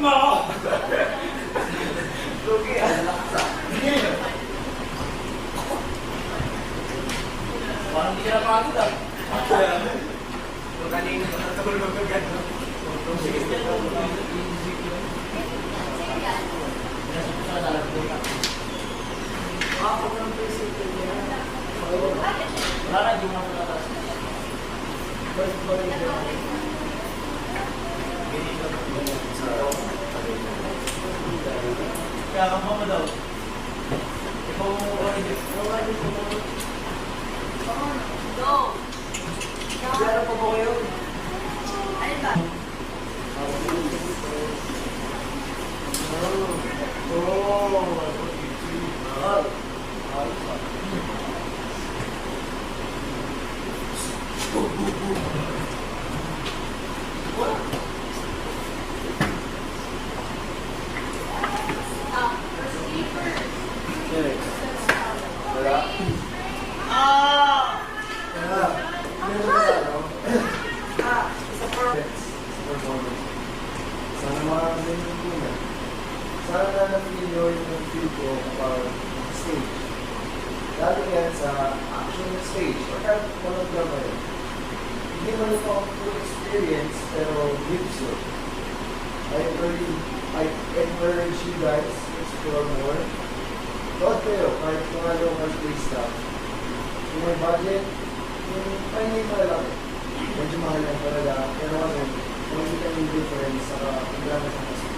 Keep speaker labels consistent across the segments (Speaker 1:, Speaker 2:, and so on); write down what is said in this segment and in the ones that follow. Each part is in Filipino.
Speaker 1: mo!
Speaker 2: Lugi, lakas ah.
Speaker 1: Parang hindi ka napagod ah.
Speaker 2: Kung kanina ko natulog agad. Sige, ako ng principle niya.
Speaker 1: Wala na, hindi mo na patatas.
Speaker 2: First boy niya.
Speaker 1: Kaya kang mo daw. Ikaw mo order.
Speaker 3: Go!
Speaker 2: Meron pa ba kayo?
Speaker 3: Alin ba? Receiver.
Speaker 2: Wala.
Speaker 3: Ah!
Speaker 2: Wala. Meron ba ano?
Speaker 3: Isa per...
Speaker 2: Performance. Sana makakagaling yung muna. Sana na na-feel nyo yung feel ko kapag stage. Lalo yan sa action stage. Or kahit walang drama yun. Hindi man ito ang full experience, pero gives you. I encourage you guys to explore more. Load kayo, kahit mga local place stuff. Kung may budget, yung hindi malalaki. Medyo mahal lang talaga. Pero ano, makikita yung difference sa programa sa kasi.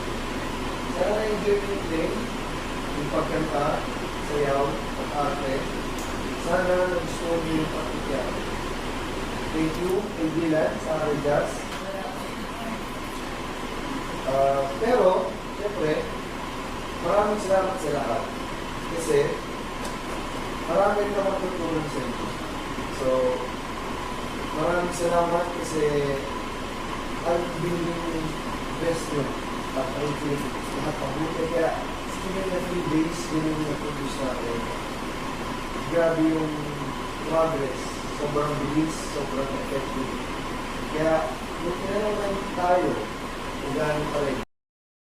Speaker 2: Sana na-enjoy yung play, yung pagkanta, sayaw, at arte. Sana na-gusto nyo yung pakikya. Thank you, kay Dylan, sa Jazz. Pero, siyempre, maraming salamat sa lahat. Kasi, marami rin naman tutulong sa inyo. So, maraming salamat kasi ang biling best nyo at ang feeling lahat mabuti. Kaya, still na 3 days, yun yung na-produce natin. Grabe yung progress. Sobrang bilis, sobrang effective. Kaya, look na naman tayo kung gano'n pa rin.